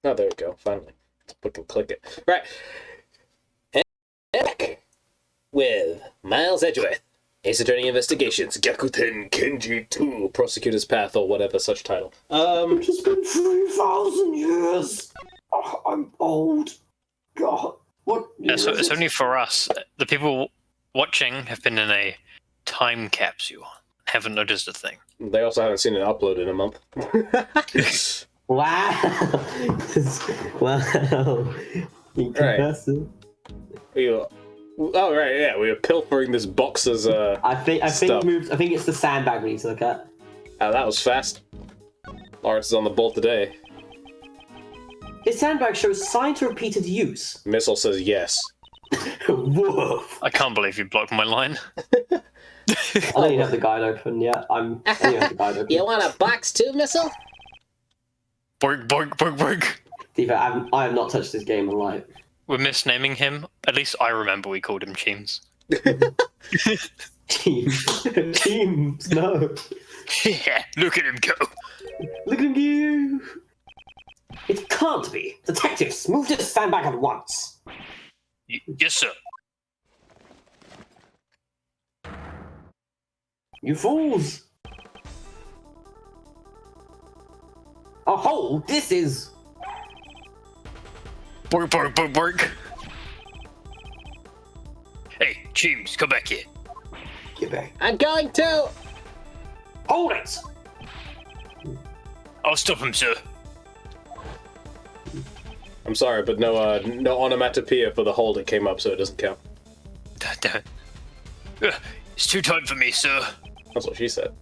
Oh, there we go. Finally. We can click it. Right. And back with Miles Edgeworth. Ace Attorney Investigations. Gyakuten Kenji 2. Prosecutor's Path or whatever such title. It's been 3,000 years. Oh, I'm old. God. What? Yeah, so it's only for us. The people watching have been in a time capsule. Haven't noticed a thing. They also haven't seen it upload in a month. Wow. Wow. Impressive. Oh right, yeah, we were pilfering this box's I think it's the sandbag we need to look at. That was fast. Lawrence is on the ball today. This sandbag shows sign to repeated use. Missile says yes. Whoa. I can't believe you blocked my line. I don't even have the guide open yet. I don't even have the guide open. You want a box too, Missile? Borg, borg, borg, borg. I have not touched this game in life. We're misnaming him. At least I remember we called him Cheems. Teams, no. Yeah, look at him go. Look at you. It can't be. Detectives, move to the sandbag at once. Yes, sir. You fools. A hole? This is... Borg, borg, borg, borg. Hey, Cheems, come back here. Get back. I'm going to. Hold it! I'll stop him, sir. I'm sorry, but no onomatopoeia for the hold it came up, so it doesn't count. Damn it. It's too tight for me, sir. That's what she said.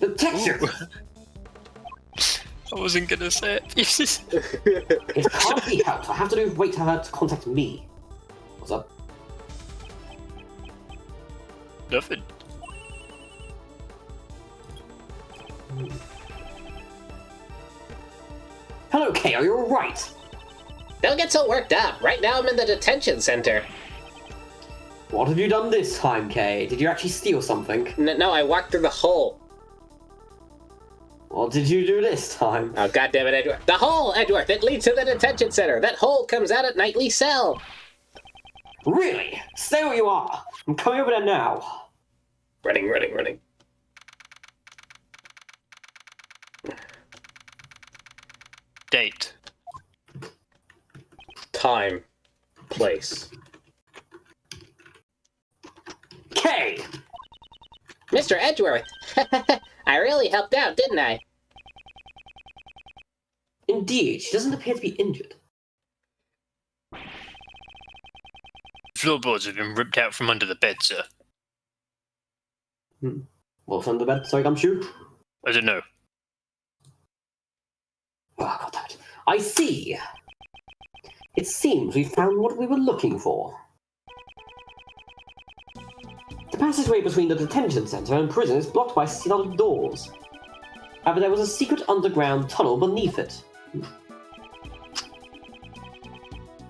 Detective! I wasn't gonna say it. It can't be helped. I have to wait for her to contact me. What's up? Nothing. Hello, Kay. Are you alright? Don't get so worked up. Right now I'm in the detention center. What have you done this time, Kay? Did you actually steal something? No, I walked through the hole. What did you do this time? Oh, goddammit, Edgeworth. The hole, Edgeworth! It leads to the detention center. That hole comes out at Nightly Cell. Really? Stay where you are. I'm coming over there now. Running, running, running. Date. Time. Place. Kay! Mr. Edgeworth! I really helped out, didn't I? Indeed, she doesn't appear to be injured. Floorboards have been ripped out from under the bed, sir. What's under the bed? Sorry, Gumshoe? I don't know. Oh, God damn it. I see. It seems we found what we were looking for. The passageway between the detention center and prison is blocked by sealed doors. However, there was a secret underground tunnel beneath it.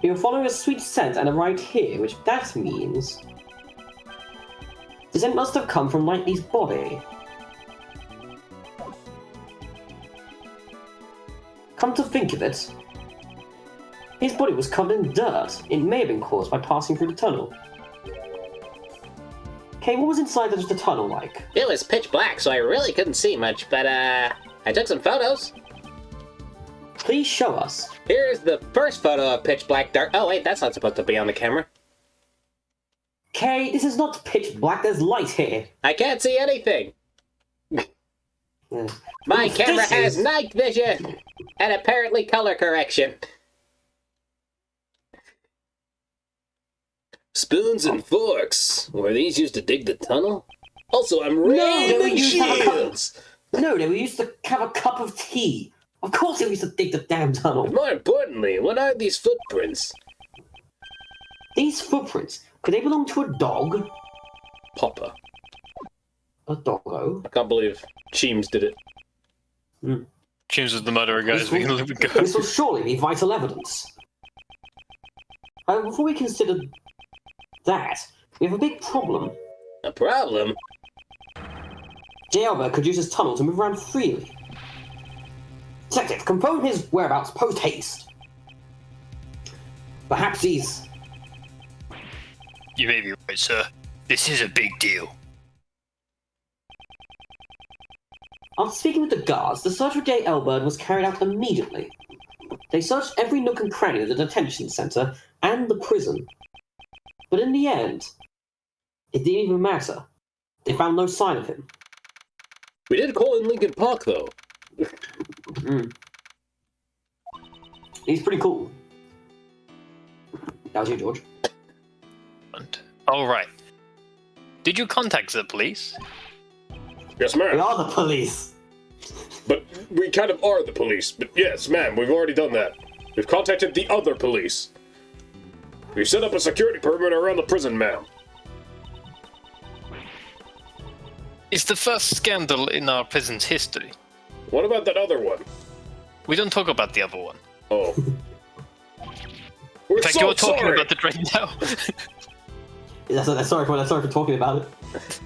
We were following a sweet scent and arrived here, which that means... the scent must have come from Knightley's body. Come to think of it, his body was covered in dirt. It may have been caused by passing through the tunnel. Okay, what was inside the tunnel like? It was pitch black, so I really couldn't see much, but I took some photos. Please show us. Here's the first photo of pitch black dark. Oh wait, that's not supposed to be on the camera. Kay, this is not pitch black, there's light here. I can't see anything. My camera has night vision and apparently color correction. Spoons and forks. Were these used to dig the tunnel? Also, I'm ramming shields. No, they were used to have a cup of tea. Of course they were used to dig the damn tunnel. More importantly, what are these footprints? These footprints, could they belong to a dog? Popper. A doggo? I can't believe Cheems did it. Cheems was the murderer, guys. We can live and go. This will surely be vital evidence. Before we consider that, we have a big problem. A problem? J. could use his tunnel to move around freely. Detective, confirm his whereabouts post-haste. Perhaps he's... You may be right, sir. This is a big deal. After speaking with the guards, the search for J. Elbird was carried out immediately. They searched every nook and cranny of the detention center and the prison. But in the end, it didn't even matter. They found no sign of him. We did call in Lincoln Park, though. He's pretty cool. That was you, George. All right. Did you contact the police? Yes, We ma'am. are the police! But we kind of are the police. But yes, ma'am, we've already done that. We've contacted the other police. We've set up a security perimeter around the prison, ma'am. It's the first scandal in our prison's history. What about that other one? We don't talk about the other one. Oh. We're In fact, so you're talking sorry. about it right now. Sorry for talking about it.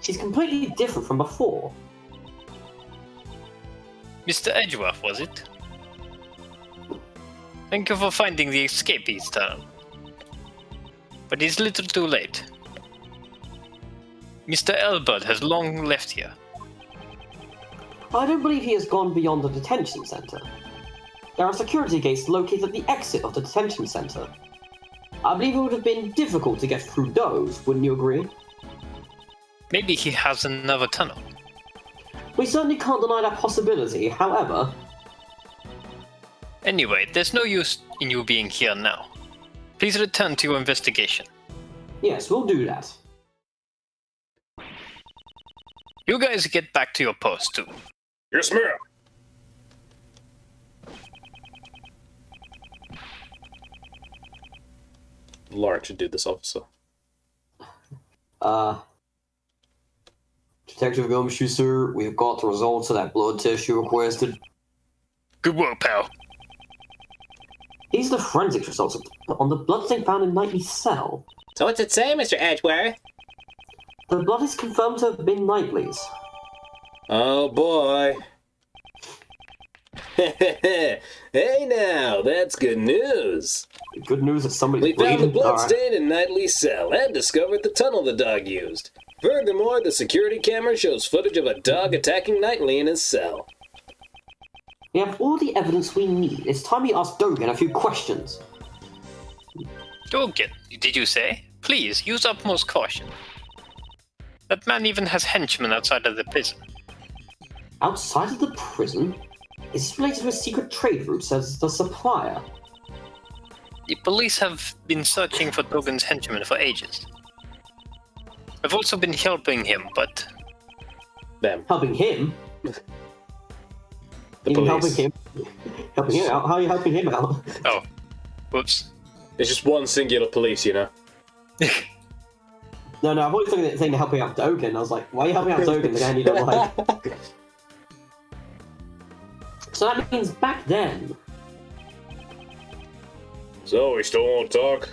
She's completely different from before. Mr. Edgeworth, was it? Thank you for finding the escapees tunnel. But it's a little too late. Mr. Elbert has long left here. I don't believe he has gone beyond the detention center. There are security gates located at the exit of the detention center. I believe it would have been difficult to get through those, wouldn't you agree? Maybe he has another tunnel. We certainly can't deny that possibility, however... Anyway, there's no use in you being here now. Please return to your investigation. Yes, we'll do that. You guys get back to your post too. Yes, ma'am. Lauren should do this also. Detective Gumshoe, we've got the results of that blood test you requested. Good work, pal. These are the forensics results on the blood stain found in Knightley's cell. So what's it say, Mr. Edgeworth? The blood is confirmed to have been Knightley's. Oh boy. Hey now, that's good news. Good news that somebody's We found the bleeding. blood Alright. stain in Knightley's cell and discovered the tunnel the dog used. Furthermore, the security camera shows footage of a dog attacking Knightley in his cell. We have all the evidence we need. It's time we ask Dogen a few questions. Dogen, did you say? Please, use utmost caution. That man even has henchmen outside of the prison. Outside of the prison, is this related to his secret trade routes as the supplier? The police have been searching for Dogen's henchmen for ages. I've also been helping him, but Them. Helping him? The You mean police. helping him? Helping him out? How are you helping him out? oh, whoops. It's just one singular police, you know? No, I've always thought saying helping out Dogen. I was like, why are you helping out Dogen, the guy you don't like? So that means back then, So, we still won't talk?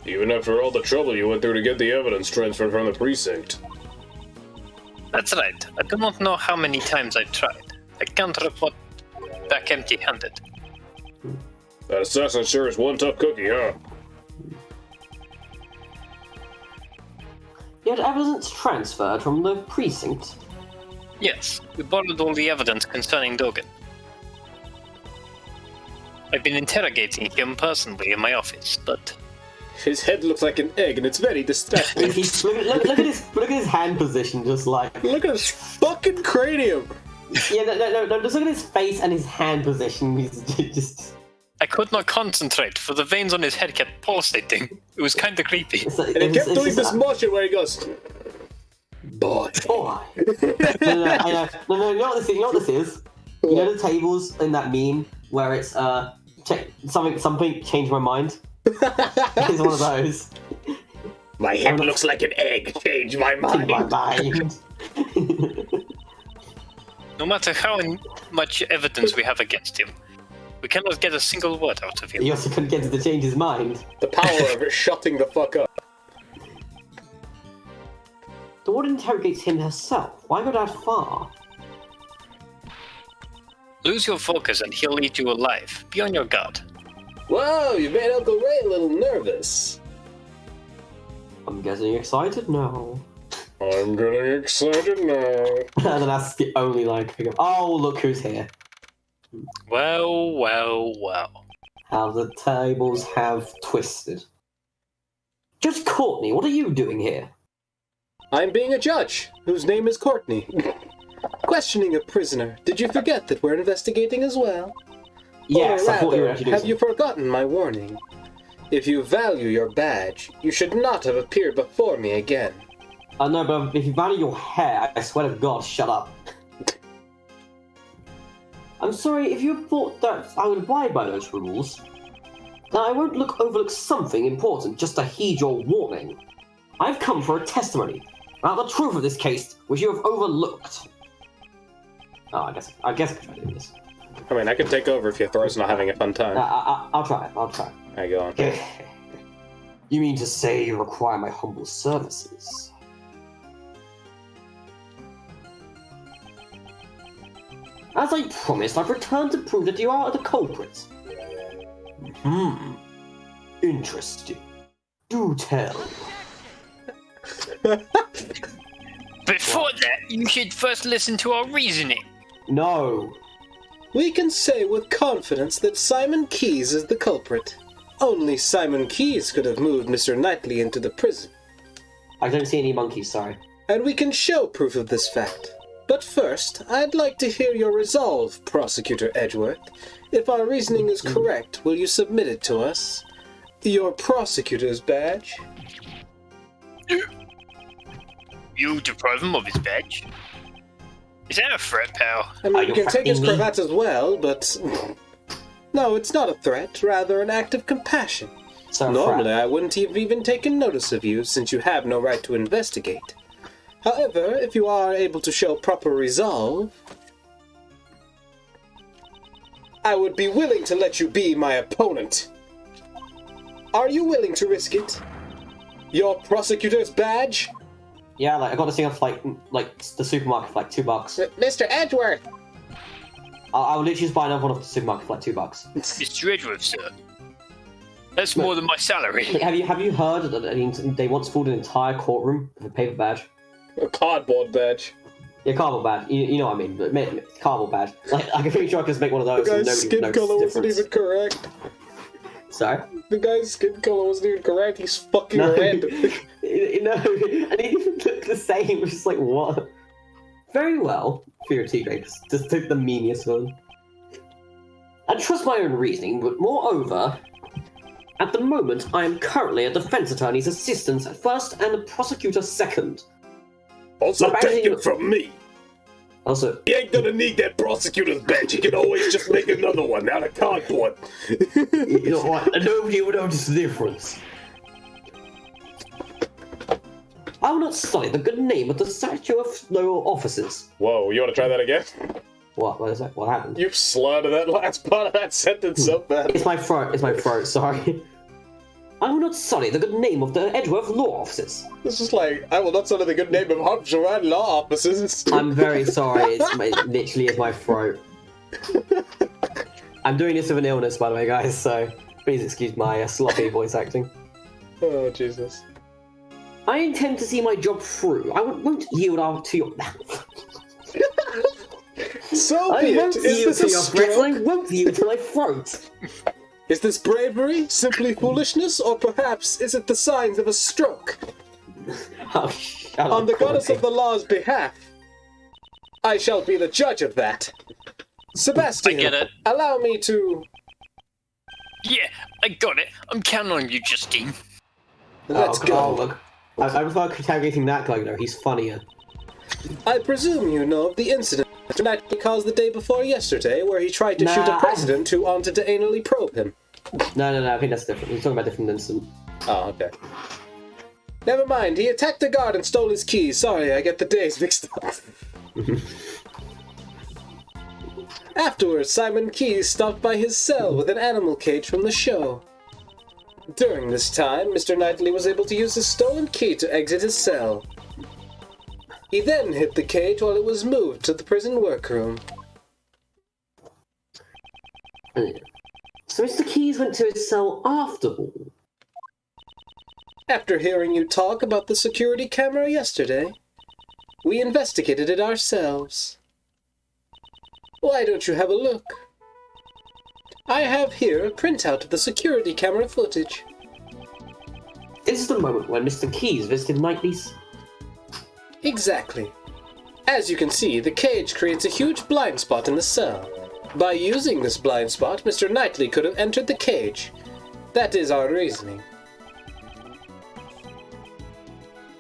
Even after all the trouble you went through to get the evidence transferred from the precinct. That's right. I do not know how many times I've tried. I can't report back empty-handed. That assassin sure is one tough cookie, huh? you had evidence transferred from the precinct. Yes, we borrowed all the evidence concerning Dogen. I've been interrogating him personally in my office, but His head looks like an egg and it's very distracting. Look at his hand position, just like... Look at his fucking cranium! Yeah, no, just look at his face and his hand position. He's just... I could not concentrate, for the veins on his head kept pulsating. It was kinda creepy. And he kept doing this motion where he goes, boy. Boy. No, you know what this is? You know the tables in that meme where it's something changed my mind? It's one of those. My head looks like an egg. Change my Changed my mind. mind. No matter how much evidence we have against him, we cannot get a single word out of him. He also couldn't get him to change his mind. The power of it shutting the fuck up. The warden interrogates him herself. Why go that far? Lose your focus and he'll eat you alive. Be on your guard. Whoa, you made Uncle Ray a little nervous. I'm getting excited now. I'm getting excited now. And then that's the only line I can think of. Oh, look who's here. Well, well, well. How the tables have twisted. Judge Courtney, what are you doing here? I'm being a judge, whose name is Courtney. Questioning a prisoner. Did you forget that we're investigating as well? Yes, or I thought you were rather, actually have you forgotten my warning? If you value your badge, you should not have appeared before me again. No, but if you value your hair, I swear to God, shut up. I'm sorry, if you thought that I would abide by those rules, then I won't overlook something important just to heed your warning. I've come for a testimony about the truth of this case, which you have overlooked. Oh, I guess I can try to do this. I mean, I can take over if Thor's not having a fun time. I'll try. I go on. You mean to say you require my humble services? As I promised, I've returned to prove that you are the culprit. Interesting. Do tell. Before that, you should first listen to our reasoning. No. We can say with confidence that Simon Keyes is the culprit. Only Simon Keyes could have moved Mr. Knightley into the prison. I don't see any monkeys, sorry. And we can show proof of this fact. But first, I'd like to hear your resolve, Prosecutor Edgeworth. If our reasoning is correct, will you submit it to us? Your prosecutor's badge? You deprive him of his badge? Is that a threat, pal? I mean, you can take his threatening me? cravat as well, but... No, it's not a threat, rather an act of compassion. So Normally, I wouldn't have even taken notice of you, since you have no right to investigate. However, if you are able to show proper resolve, I would be willing to let you be my opponent. Are you willing to risk it? Your prosecutor's badge? Yeah, like I got this thing off like the supermarket for like $2. Mr. Edgeworth! I'll literally just buy another one off the supermarket for like $2. Mr. Edgeworth, sir. That's more than my salary. Like, have you heard that they once filled an entire courtroom with a paper badge? A cardboard badge. Yeah, cardboard badge. You know what I mean? But cardboard badge. Like I'm pretty sure I can just make one of those. The And guy's nobody skin would color notice the wasn't difference. even correct. Sorry. The guy's skin color wasn't even correct. He's fucking No. red. No, and he didn't look the same. It was just like what? Very well, for your tea grade. Just took the meaniest one. I trust my own reasoning, but moreover, at the moment, I am currently a defense attorney's assistant at first and a prosecutor second. Also, My take badge- it from me. Also, He ain't gonna need that prosecutor's badge. He can always just make another one out of cardboard. you know what? Nobody will notice the difference. I will not sully the good name of the statute of lower officers. Whoa, you wanna try that again? What is that? What happened? You slurred that last part of that sentence so bad. It's my throat, sorry. I will not sully the good name of the Edgeworth law officers. It's just like, I will not sully the good name of Hopshire law officers. I'm very sorry, it literally is my throat. I'm doing this with an illness, by the way, guys, so please excuse my sloppy voice acting. Oh, Jesus. I intend to see my job through. I won't yield out to your... So I be it. won't Is yield this to a your threats, and I stroke? won't yield to my throat. Is this bravery, simply foolishness, or perhaps is it the signs of a stroke? Oh, shut On up, the goddess of Courtney. the law's behalf, I shall be the judge of that. Sebastian, I get it. allow me to... Yeah, I got it. I'm counting on you, Justine. Let's Oh, go. look. I prefer interrogating that guy, though. He's funnier. I presume you know of the incident Mr. Knightley caused the day before yesterday, where he tried to Nah, shoot a I- president who wanted to anally probe him. No, I think that's different. He's talking about a different incident. Oh, okay. Never mind, he attacked a guard and stole his keys. Sorry, I get the days mixed up. Afterwards, Simon Keyes stopped by his cell with an animal cage from the show. During this time, Mr. Knightley was able to use his stolen key to exit his cell. He then hid the cage while it was moved to the prison workroom. So Mr. Keys went to his cell after all. After hearing you talk about the security camera yesterday, we investigated it ourselves. Why don't you have a look? I have here a printout of the security camera footage. This is the moment when Mr. Keys visited Knightley's. Exactly. As you can see, the cage creates a huge blind spot in the cell. By using this blind spot, Mr. Knightley could have entered the cage. That is our reasoning.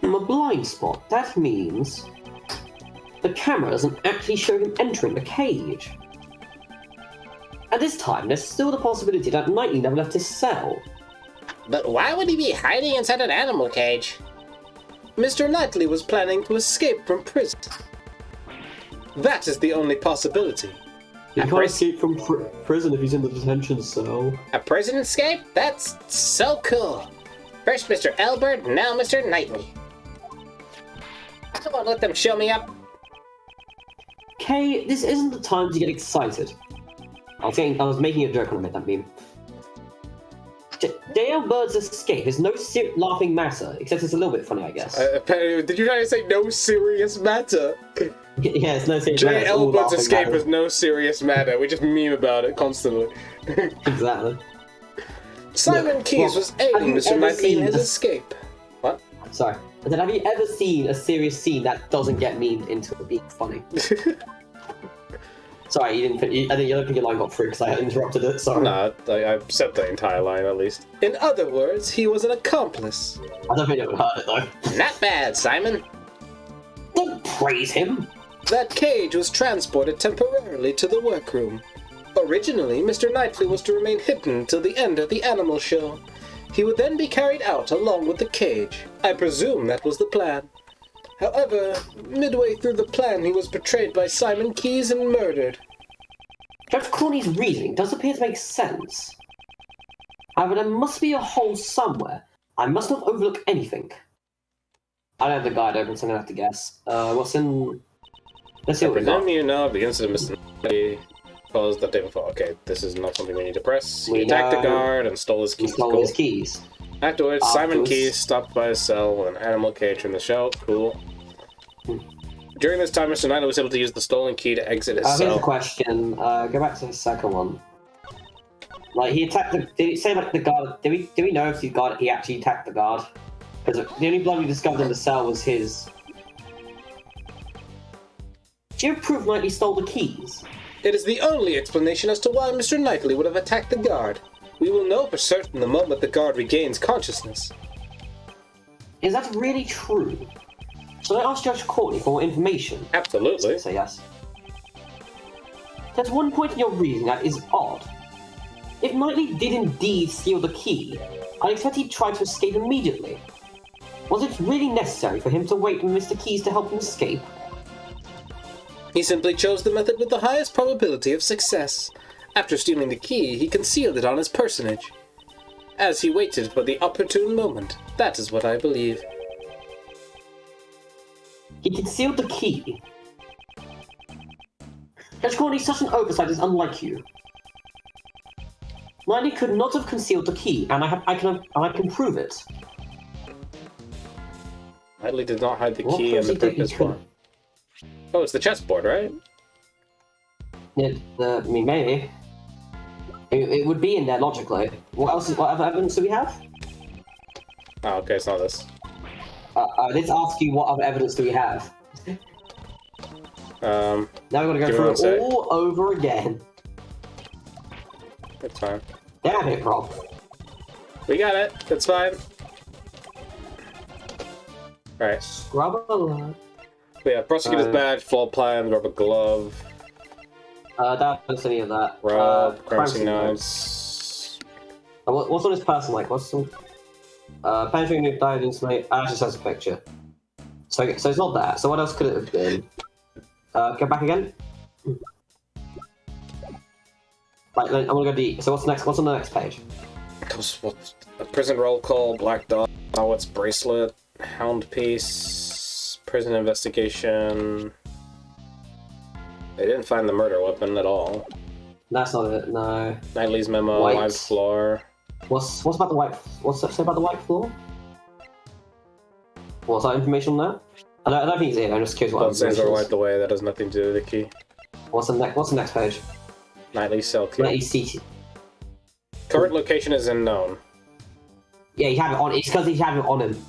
A blind spot, that means the camera doesn't actually show him entering the cage. At this time, there's still the possibility that Knightley never left his cell. But why would he be hiding inside an animal cage? Mr. Knightley was planning to escape from prison. That is the only possibility. He can't escape from prison if he's in the detention cell. A prison escape? That's so cool. First Mr. Elbert, now Mr. Knightley. Come on, let them show me up. Kay, this isn't the time to get excited. I was making a joke when I made that meme. Dale Bird's escape is no laughing matter, except it's a little bit funny, I guess. Did you try to say no serious matter? Yeah, it's no serious matter. Dale Bird's escape is no serious matter. We just meme about it constantly. Exactly. Simon Keys was aiding Mr. Knightley in his escape. What? Sorry. I said, have you ever seen a serious scene that doesn't get memed into being funny? Sorry, I don't think your line got through because I had interrupted it, sorry. Nah, I said the entire line at least. In other words, he was an accomplice. I don't think I would heard it though. Not bad, Simon. Don't praise him! That cage was transported temporarily to the workroom. Originally, Mr. Knightley was to remain hidden till the end of the animal show. He would then be carried out along with the cage. I presume that was the plan. However, midway through the plan, he was betrayed by Simon Keys and murdered. Judge Corney's reasoning does appear to make sense. However, there must be a hole somewhere. I must not overlook anything. I don't have the guide open, so I'm gonna have to guess. What's in... Let's see what we got. You know, the incident Mr. Knightley caused that day before. Okay, this is not something we need to press. He attacked the guard and stole his keys. His keys. Afterwards, Simon Keys stopped by his cell with an animal cage from the show. Cool. During this time, Mr. Knightley was able to use the stolen key to exit his cell. Here's a question. Go back to the second one. Like, he attacked the... Did it say, like, the guard... Do we know if he actually attacked the guard? Because the only blood we discovered in the cell was his... Do you have proof Knightley stole the keys? It is the only explanation as to why Mr. Knightley would have attacked the guard. We will know for certain the moment the guard regains consciousness. Is that really true? Shall I ask Judge Courtney for more information? Absolutely. Say yes. There's one point in your reasoning that is odd. If Knightley did indeed steal the key, I'd expect he'd try to escape immediately. Was it really necessary for him to wait for Mr. Keys to help him escape? He simply chose the method with the highest probability of success. After stealing the key, he concealed it on his personage. As he waited for the opportune moment. That is what I believe. He concealed the key. Judge Courtney, such an oversight is unlike you. Knightley could not have concealed the key, and I can prove it. Knightley did not hide the key and the purpose for. Oh, it's the chessboard, right? I mean, maybe. It would be in there logically. What other evidence do we have? Oh, okay, it's not this. Let's ask you what other evidence do we have. Now we're gonna go through it all over again. It's fine. Damn it, Rob. We got it. It's fine. Alright. Scrub a lot. Yeah, prosecutor's badge, floor plan, rubber glove. Don't any of that. Rub, crime scene notes. What's on his person like? What's some... penetrating new diode insulate. It just has a picture. So it's not that. So what else could it have been? Go back again. Right, I'm gonna go D. So what's next? What's on the next page? What's a prison roll call, black dot, what's bracelet, hound piece, prison investigation. They didn't find the murder weapon at all. That's not it. No. Knightley's memo, White. live floor. What's about the white? What's that say about the white floor? What's that information on that? I don't think it's it. I'm just curious what Don't say information or is. wiped away, that has nothing to do with the key. What's the next page? Knightley's cell key. Let you see. Current location is unknown. Yeah, you have it on. It's because he had it on him.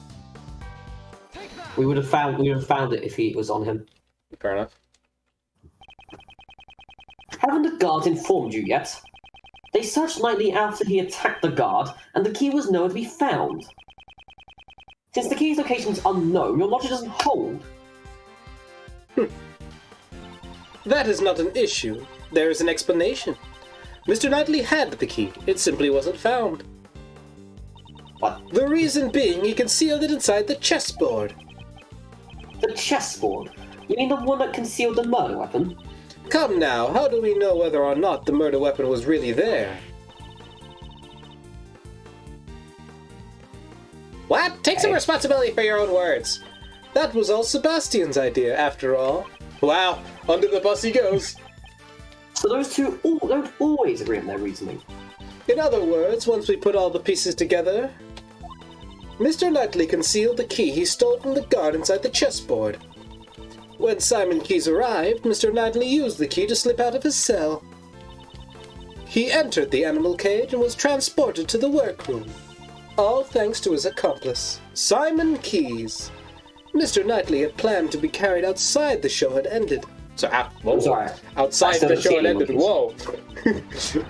We would have found it if he was on him. Fair enough. Haven't the guards informed you yet? They searched Knightley after he attacked the guard, and the key was nowhere to be found. Since the key's location is unknown, your logic doesn't hold. That is not an issue. There is an explanation. Mr. Knightley had the key. It simply wasn't found. What? The reason being he concealed it inside the chessboard. The chessboard? You mean the one that concealed the murder weapon? Come now, how do we know whether or not the murder weapon was really there? What? Take some responsibility for your own words. That was all Sebastian's idea, after all. Wow, under the bus he goes. So those two don't always agree on their reasoning. In other words, once we put all the pieces together, Mr. Knightley concealed the key he stole from the guard inside the chessboard. When Simon Keyes arrived, Mr. Knightley used the key to slip out of his cell. He entered the animal cage and was transported to the workroom. All thanks to his accomplice, Simon Keyes. Mr. Knightley had planned to be carried outside the show had ended. So, I'm sorry. outside I the still show had haven't ended. seen Whoa.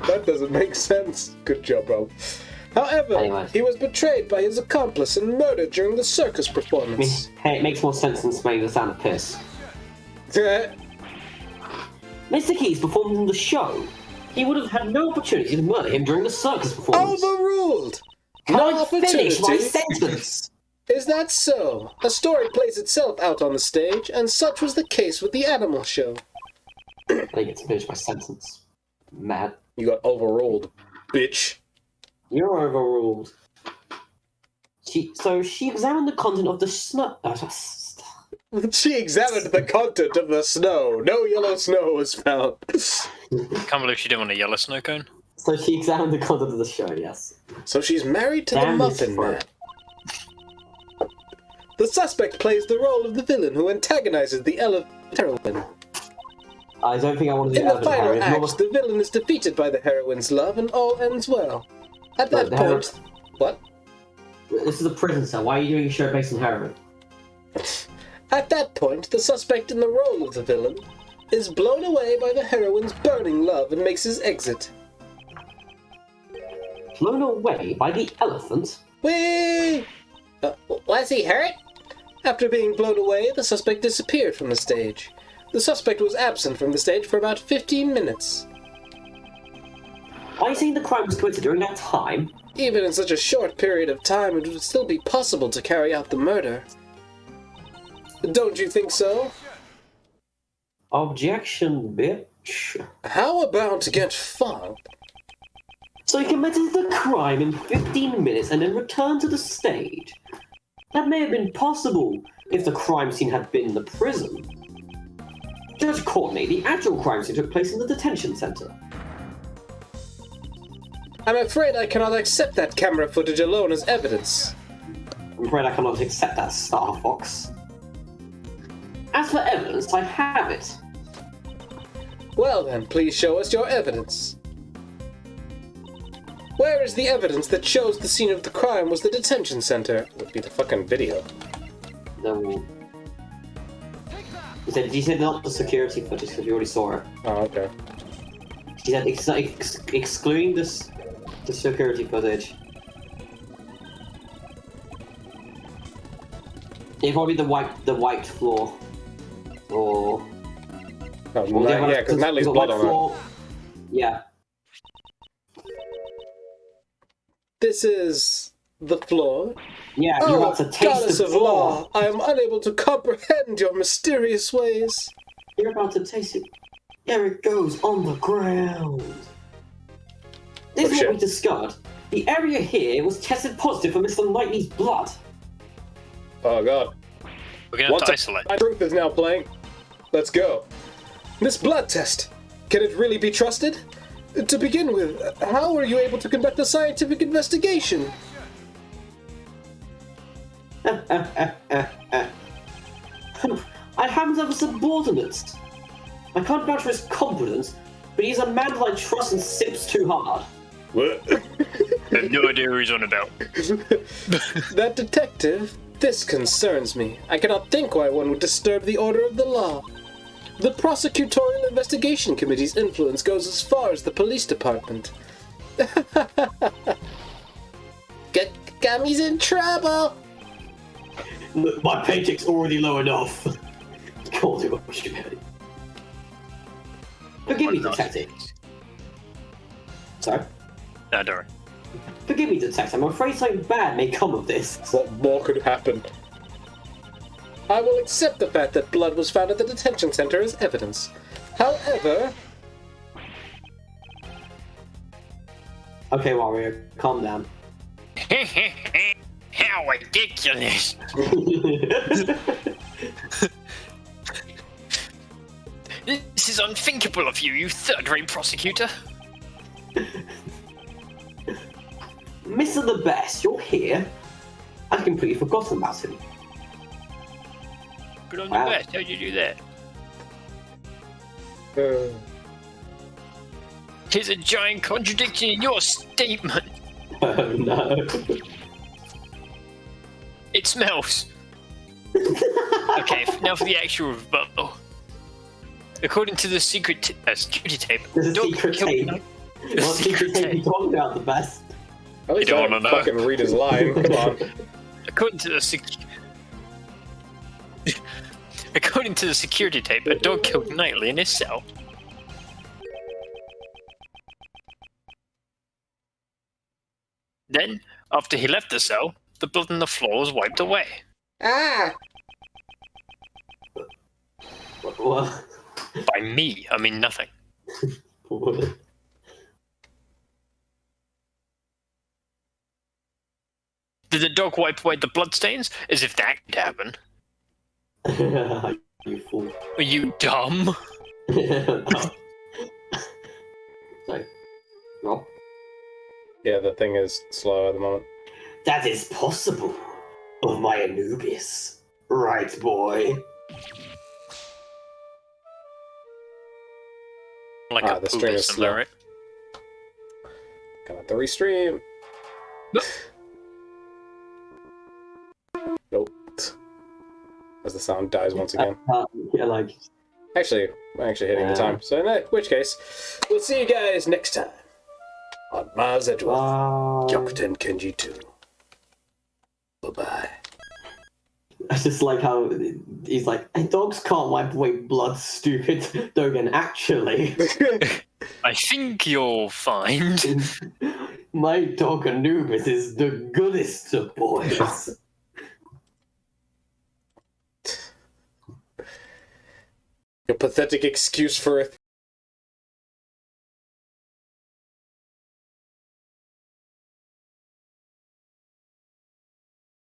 That doesn't make sense. Good job, bro. However, Anyway. he was betrayed by his accomplice and murdered during the circus performance. Hey, it makes more sense than smelling the sound of piss. Mr. Keyes performed in the show. He would have had no opportunity to murder him during the circus performance. Overruled! Can No I finish my opportunity. sentence? Is that so? A story plays itself out on the stage, and such was the case with the animal show. I didn't get to finish my sentence. Mad. You got overruled, bitch. You're overruled. She examined the content of the snow. She examined the content of the snow. No yellow snow was found. Can't believe she didn't want a yellow snow cone. So she examined the content of the show, yes. So she's married to Damn the this Muffin fuck. Man. The suspect plays the role of the villain who antagonizes the heroine. I don't think I want to do In the Evan final Harry. act, the villain is defeated by the heroine's love and all ends well. At that Wait, the point... What? This is a prison cell. Why are you doing a show based on heroin? At that point, the suspect in the role of the villain is blown away by the heroine's burning love and makes his exit. Blown away by the elephant? Whee! Was he hurt? After being blown away, the suspect disappeared from the stage. The suspect was absent from the stage for about 15 minutes. Are you saying the crime was committed during that time? Even in such a short period of time, it would still be possible to carry out the murder. Don't you think so? Objection, bitch. How about to get fucked? So he committed the crime in 15 minutes and then returned to the stage. That may have been possible if the crime scene had been the prison. Judge Courtney, the actual crime scene took place in the detention center. I'm afraid I cannot accept that camera footage alone as evidence. I'm afraid I cannot accept that, Star Fox. As for evidence, I have it. Well then, please show us your evidence. Where is the evidence that shows the scene of the crime was the detention center? Would be the fucking video. No. He said not the security footage because we already saw it. Oh, okay. He said excluding this the security footage. It'd probably be the white floor. Or Oh, yeah, because Natalie's the blood white on it. floor. Yeah. This is the floor. Yeah, you're about to taste goddess the of floor. law, I am unable to comprehend your mysterious ways. You're about to taste it. There it goes on the ground. This is what shit. we discovered. The area here was tested positive for Mr. Knightley's blood. Oh god. We're gonna have to isolate. My truth is now playing. Let's go. This blood test, can it really be trusted? To begin with, how were you able to conduct a scientific investigation? I happen to have a subordinate. I can't vouch for his competence, but he's a man that I trust and sips too hard. What? I have no idea who he's on about. That detective? This concerns me. I cannot think why one would disturb the order of the law. The Prosecutorial Investigation Committee's influence goes as far as the police department. Gummy's in trouble! Look, my paycheck's already low enough. Can't do much about it. Forgive me, detective. Sorry? No, don't worry. Forgive me, detective. I'm afraid something bad may come of this. What more could happen? I will accept the fact that blood was found at the detention center as evidence. However... Okay, Wario, calm down. How ridiculous! This is unthinkable of you, you third-rate prosecutor. Mr. the Best, you're here. I'd completely forgotten about him. Good on Wow. the best, how'd you do that? Here's a giant contradiction in your statement. Oh no. It smells. Okay, now for the actual rebuttal. According to the security tape, There's a dog secret killed- tape. What secret tape you talking about, the Best? At least You don't I wanna know. fucking read his line. Come on. According to the according to the security tape, a dog killed Knightley in his cell. Then, after he left the cell, the blood on the floor was wiped away. Ah! What? By me, I mean nothing. What? Did the dog wipe away the bloodstains? As if that could happen. You fool. Are you dumb? Sorry. Rob? Yeah, the thing is slow at the moment. That is possible. Oh, my Anubis. Right, boy. Like Ah, a the poop stream or is something, slow. right? Gonna have to restream. Nope. As the sound dies once again. Yeah, like... Actually, we're actually hitting the time. So in which case, we'll see you guys next time on Miles Edgeworth. Gyakuten Kenji 2. Bye-bye. I just like how he's like, hey, dogs can't wipe away blood, stupid Dogen. Actually, I think you'll find. my dog Anubis is the goodest of boys. Your pathetic excuse for